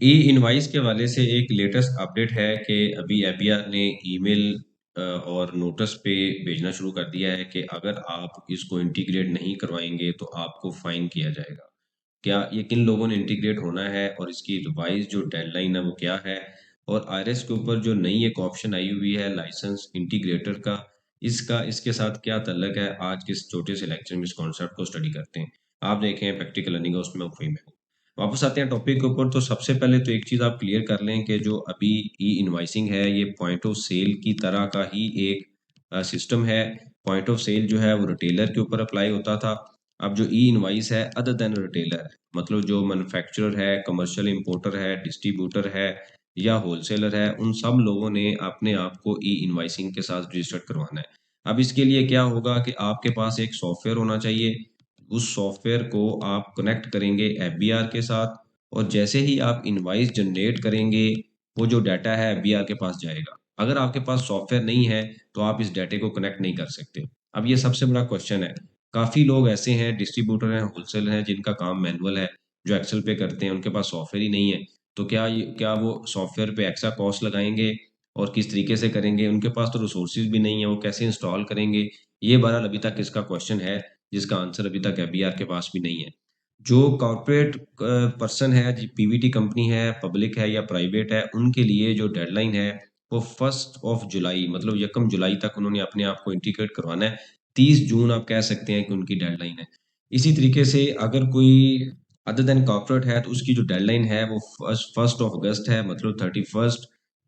ई invoice के हवाले से एक लेटेस्ट अपडेट है कि अभी एपीआर ने ईमेल और नोटिस पे भेजना शुरू कर दिया है कि अगर आप इसको इंटीग्रेट नहीं करवाएंगे तो आपको फाइन किया जाएगा। क्या ये किन लोगों ने इंटीग्रेट होना है और इसकी रिवाइज जो डेडलाइन है वो क्या है, और आरएस के ऊपर जो नई एक ऑप्शन आई हुई है लाइसेंस इंटीग्रेटर का, इसका इसके साथ क्या तल्लक है, आज के इस छोटे से लेक्चर में इस कॉन्सेप्ट को स्टडी करते हैं। आप देखें प्रैक्टिकल लर्निंग है उसमें वही में हूँ। वापस आते हैं टॉपिक के ऊपर। तो सबसे पहले तो एक चीज़ आप क्लियर कर लें कि जो अभी ई इनवाइसिंग है ये पॉइंट ऑफ सेल की तरह का ही एक सिस्टम है। पॉइंट ऑफ सेल जो है वो रिटेलर के ऊपर अप्लाई होता था। अब जो ई इनवाइस है अदर देन रिटेलर है, मतलब जो मैन्युफैक्चरर है, कमर्शियल इंपोर्टर है, डिस्ट्रीब्यूटर है या होलसेलर है, उन सब लोगों ने अपने आप को ई इनवाइसिंग के साथ रजिस्टर्ड करवाना है। अब इसके लिए क्या होगा कि आपके पास एक सॉफ्टवेयर होना चाहिए। उस सॉफ्टवेयर को आप कनेक्ट करेंगे एफबीआर के साथ, और जैसे ही आप इनवाइस जनरेट करेंगे वो जो डाटा है एफबीआर के पास जाएगा। अगर आपके पास सॉफ्टवेयर नहीं है तो आप इस डाटे को कनेक्ट नहीं कर सकते। अब ये सबसे बड़ा क्वेश्चन है। काफ़ी लोग ऐसे हैं, डिस्ट्रीब्यूटर हैं, होलसेलर हैं, जिनका काम मैनुअल है, जो एक्सेल पे करते हैं, उनके पास सॉफ्टवेयर ही नहीं है। तो क्या वो सॉफ्टवेयर पे एक्स्ट्रा कॉस्ट लगाएंगे और किस तरीके से करेंगे? उनके पास तो रिसोर्सेज भी नहीं है, वो कैसे इंस्टॉल करेंगे? ये बहरहाल अभी तक इसका क्वेश्चन है जिसका आंसर अभी तक एफबीआर के पास भी नहीं है। जो कॉर्पोरेट पर्सन है, पीवीटी कंपनी है, पब्लिक है या प्राइवेट है, उनके लिए जो डेडलाइन है वो 1 जुलाई मतलब 1 जुलाई तक उन्होंने अपने आप को इंटीग्रेट करवाना है। 30 जून आप कह सकते हैं कि उनकी डेडलाइन है। इसी तरीके से अगर कोई अदर देन कॉर्पोरेट है तो उसकी जो डेडलाइन है वो फर्स्ट ऑफ अगस्त है, मतलब 31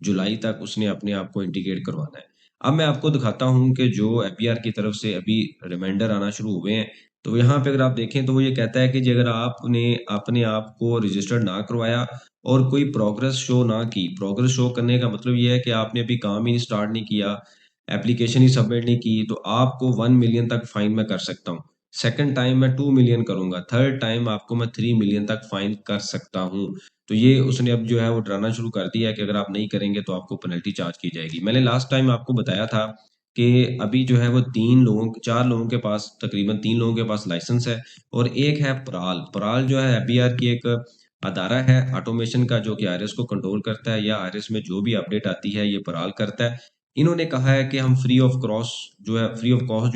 जुलाई तक उसने अपने आप को इंटीग्रेट करवाना है। अब मैं आपको दिखाता हूँ कि जो एपीआर की तरफ से अभी रिमाइंडर आना शुरू हुए हैं। तो यहाँ पे अगर आप देखें तो वो ये कहता है कि जी अगर आपने अपने आप को रजिस्टर्ड ना करवाया और कोई प्रोग्रेस शो ना की, प्रोग्रेस शो करने का मतलब ये है कि आपने अभी काम ही स्टार्ट नहीं किया, एप्लीकेशन ही सबमिट नहीं की, तो आपको 1 मिलियन तक फाइन मैं कर सकता हूँ। सेकंड टाइम मैं 2 मिलियन करूंगा, थर्ड टाइम आपको मैं 3 मिलियन तक फाइन कर सकता हूँ। तो ये उसने अब जो है वो डराना शुरू कर दिया है कि अगर आप नहीं करेंगे तो आपको पेनल्टी चार्ज की जाएगी। मैंने लास्ट टाइम आपको बताया था कि अभी जो है वो 4 लोगों के पास, तकरीबन 3 लोगों के पास लाइसेंस है, और एक है पराल। पराल जो है एपीआर की एक अदारा है ऑटोमेशन का, जो कि आरएस को कंट्रोल करता है, या आरएस में जो भी अपडेट आती है ये पराल करता है। इन्होंने कहा है कि हम फ्री ऑफ कॉस्ट जो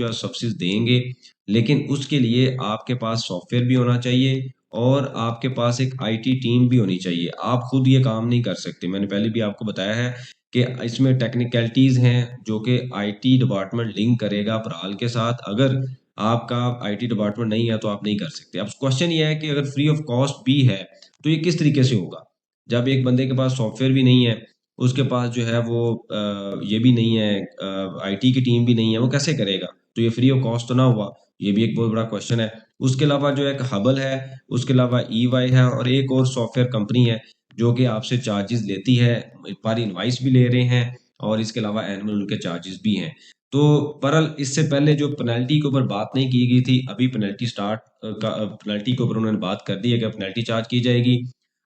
है सब्सिडी देंगे, लेकिन उसके लिए आपके पास सॉफ्टवेयर भी होना चाहिए और आपके पास एक आईटी टीम भी होनी चाहिए। आप खुद ये काम नहीं कर सकते। मैंने पहले भी आपको बताया है कि इसमें टेक्निकलिटीज हैं जो कि आईटी डिपार्टमेंट लिंक करेगा पराल के साथ। अगर आपका आईटी डिपार्टमेंट नहीं है तो आप नहीं कर सकते। अब क्वेश्चन ये है कि अगर फ्री ऑफ कॉस्ट भी है तो ये किस तरीके से होगा? जब एक बंदे के पास सॉफ्टवेयर भी नहीं है, उसके पास जो है वो ये भी नहीं है, आईटी की टीम भी नहीं है, वो कैसे करेगा? तो ये फ्री ऑफ कॉस्ट तो ना हुआ। ये भी एक बहुत बड़ा क्वेश्चन है। उसके अलावा जो एक हबल है, उसके अलावा ईवाई है, और एक और सॉफ्टवेयर कंपनी है जो कि आपसे चार्जेस लेती है, पर इनवाइस भी ले रहे हैं, और इसके अलावा एनुअल उनके चार्जेस भी हैं। तो बहरहाल इससे पहले जो पेनल्टी के ऊपर बात नहीं की गई थी, अभी पेनल्टी के ऊपर उन्होंने बात कर दी है कि पेनल्टी चार्ज की जाएगी।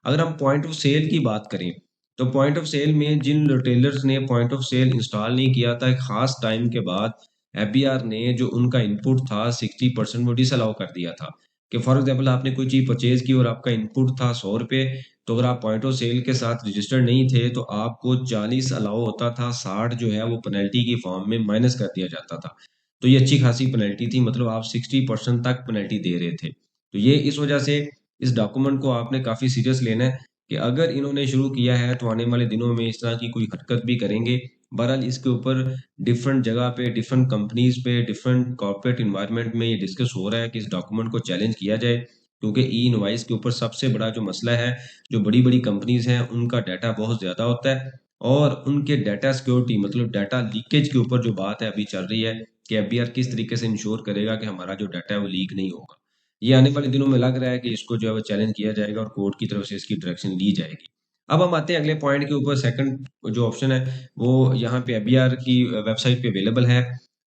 अगर हम पॉइंट ऑफ सेल की बात करें तो पॉइंट ऑफ सेल में जिन रिटेलर्स ने पॉइंट ऑफ सेल इंस्टॉल नहीं किया था एक खास टाइम के बाद, एफबीआर ने जो उनका इनपुट था 60% वो डिसअलाउ कर दिया था। कि फॉर एग्जांपल आपने कोई चीज परचेज की और आपका इनपुट था 100 रुपये, तो अगर आप पॉइंट ऑफ सेल के साथ रजिस्टर्ड नहीं थे तो आपको 40 अलाउ होता था, 60 जो है वो पेनल्टी की फॉर्म में माइनस कर दिया जाता था। तो ये अच्छी खासी पेनल्टी थी, मतलब आप 60% तक पेनल्टी दे रहे थे। तो ये इस वजह से इस डॉक्यूमेंट को आपने काफ़ी सीरियस लेना है कि अगर इन्होंने शुरू किया है तो आने वाले दिनों में इस तरह की कोई हरकत भी करेंगे। बहरहाल इसके ऊपर डिफरेंट जगह पे, डिफरेंट कंपनीज पे, डिफरेंट कॉर्पोरेट इन्वायरमेंट में ये डिस्कस हो रहा है कि इस डॉक्यूमेंट को चैलेंज किया जाए, क्योंकि ई इनवाइस के ऊपर सबसे बड़ा जो मसला है, जो बड़ी बड़ी कंपनीज हैं उनका डाटा बहुत ज़्यादा होता है, और उनके डाटा सिक्योरिटी मतलब डाटा लीकेज के ऊपर जो बात है अभी चल रही है कि एफबीआर किस तरीके से इंश्योर करेगा कि हमारा जो डाटा है वो लीक नहीं होगा। ये आने वाले दिनों में लग रहा है कि इसको जो है वो चैलेंज किया जाएगा और कोर्ट की तरफ से इसकी डायरेक्शन ली जाएगी। अब हम आते हैं अगले पॉइंट के ऊपर। सेकंड जो ऑप्शन है वो यहाँ पे एबीआर की वेबसाइट पे अवेलेबल है।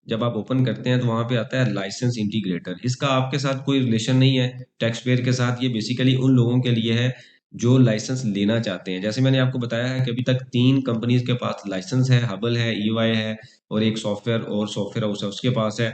जब आप ओपन करते हैं तो वहाँ पे आता है लाइसेंस इंटीग्रेटर। इसका आपके साथ कोई रिलेशन नहीं है टैक्स पेयर के साथ। ये बेसिकली उन लोगों के लिए है जो लाइसेंस लेना चाहते हैं। जैसे मैंने आपको बताया है कि अभी तक 3 कंपनीज के पास लाइसेंस है, हबल है, ईवाई है, और एक सॉफ्टवेयर हाउस है उसके पास है।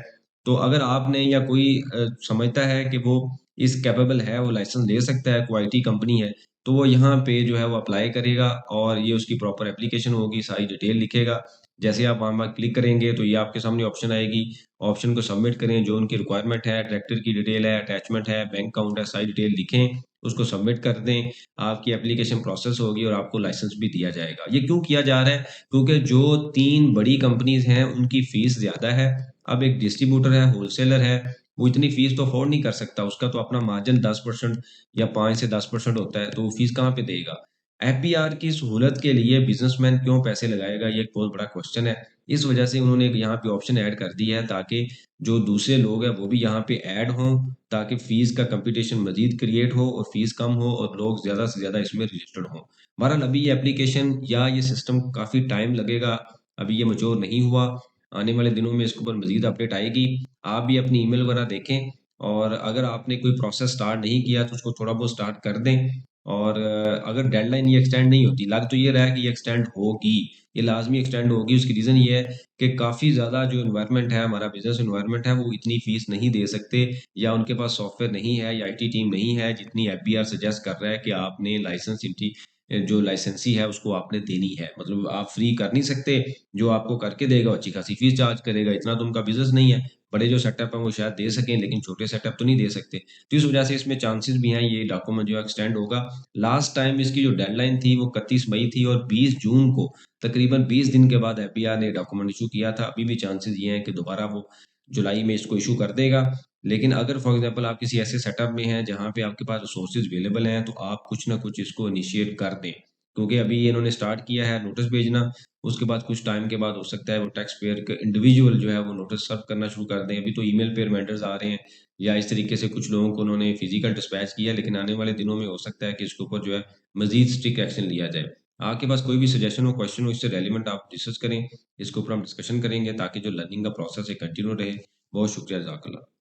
तो अगर आपने या कोई समझता है कि वो इस कैपेबल है, वो लाइसेंस ले सकता है, कोई आईटी कंपनी है, तो वो यहाँ पे जो है वो अप्लाई करेगा और ये उसकी प्रॉपर एप्लीकेशन होगी, सारी डिटेल लिखेगा। जैसे आप वहाँ पर क्लिक करेंगे तो ये आपके सामने ऑप्शन आएगी, ऑप्शन को सबमिट करें, जो उनकी रिक्वायरमेंट है, ट्रैक्टर की डिटेल है, अटैचमेंट है, बैंक अकाउंट है, सारी डिटेल लिखें, उसको सबमिट कर दें। आपकी एप्लीकेशन प्रोसेस होगी और आपको लाइसेंस भी दिया जाएगा। ये क्यों किया जा रहा है? क्योंकि जो 3 बड़ी कंपनीज़ हैं उनकी फ़ीस ज़्यादा है। अब एक डिस्ट्रीब्यूटर है, होलसेलर है, वो इतनी फ़ीस तो अफ़ोर्ड नहीं कर सकता, उसका तो अपना मार्जिन 10% या 5 से 10% होता है, तो वो फ़ीस कहाँ पे देगा? एफबीआर की सहूलत के लिए बिज़नेसमैन क्यों पैसे लगाएगा, ये एक बहुत बड़ा क्वेश्चन है। इस वजह से उन्होंने एक यहाँ पे ऑप्शन ऐड कर दिया है ताकि जो दूसरे लोग हैं वो भी यहाँ पे ऐड हों, ताकि फ़ीस का कंपटीशन मज़ीद क्रिएट हो और फ़ीस कम हो और लोग ज़्यादा से ज़्यादा इसमें रजिस्टर्ड हों। बहरहाल अभी ये एप्लीकेशन या ये सिस्टम काफ़ी टाइम लगेगा, अभी ये मैच्योर नहीं हुआ। आने वाले दिनों में इसके ऊपर मज़ीद अपडेट आएगी। आप भी अपनी ईमेल वगैरह देखें और अगर आपने कोई प्रोसेस स्टार्ट नहीं किया तो उसको थोड़ा बहुत स्टार्ट कर दें। और अगर डेडलाइन ये एक्सटेंड नहीं होती, लग तो ये रहा है कि ये एक्सटेंड होगी, ये लाज़मी एक्सटेंड होगी। उसकी रीज़न ये है कि काफ़ी ज़्यादा जो एनवायरनमेंट है, हमारा बिज़नेस एनवायरनमेंट है, वो इतनी फ़ीस नहीं दे सकते या उनके पास सॉफ्टवेयर नहीं है या आईटी टीम नहीं है जितनी एफबीआर सजेस्ट कर रहा है कि आपने लाइसेंस इंटी जो लाइसेंसी है उसको आपने देनी है। मतलब आप फ्री कर नहीं सकते, जो आपको करके देगा वो अच्छी खासी फ़ीस चार्ज करेगा, इतना तो उनका बिज़नेस नहीं है। बड़े जो सेटअप हैं वो शायद दे सकें लेकिन छोटे सेटअप तो नहीं दे सकते। तो इस वजह से इसमें चांसेस भी हैं ये डॉक्यूमेंट जो है एक्सटेंड होगा। लास्ट टाइम इसकी जो डेडलाइन थी वो 31 मई थी और 20 जून को तकरीबन 20 दिन के बाद एफबीआर ने डॉक्यूमेंट इशू किया था। अभी भी चांसेस ये हैं कि दोबारा वो जुलाई में इसको इशू कर देगा। लेकिन अगर फॉर एग्जांपल आप किसी ऐसे सेटअप में हैं जहाँ पे आपके पास रिसोर्सेज अवेलेबल हैं तो आप कुछ ना कुछ इसको इनिशिएट कर दें, क्योंकि अभी ये इन्होंने स्टार्ट किया है नोटिस भेजना, उसके बाद कुछ टाइम के बाद हो सकता है वो टैक्स पेयर के इंडिविजुअल जो है वो नोटिस सर्व करना शुरू कर दें। अभी तो ईमेल पे रिमाइंडर्स आ रहे हैं या इस तरीके से कुछ लोगों को उन्होंने फिजिकल डिस्पैच किया, लेकिन आने वाले दिनों में हो सकता है कि इसके ऊपर जो है मजीद स्ट्रिक्ट एक्शन लिया जाए। आपके पास कोई भी सजेशन हो, क्वेश्चन हो, इससे रेलिवेंट आप डिस्कस करें, इसके ऊपर हम डिस्कशन करेंगे ताकि जो लर्निंग का प्रोसेस है कंटिन्यू रहे। बहुत शुक्रिया, जज़ाकल्लाह।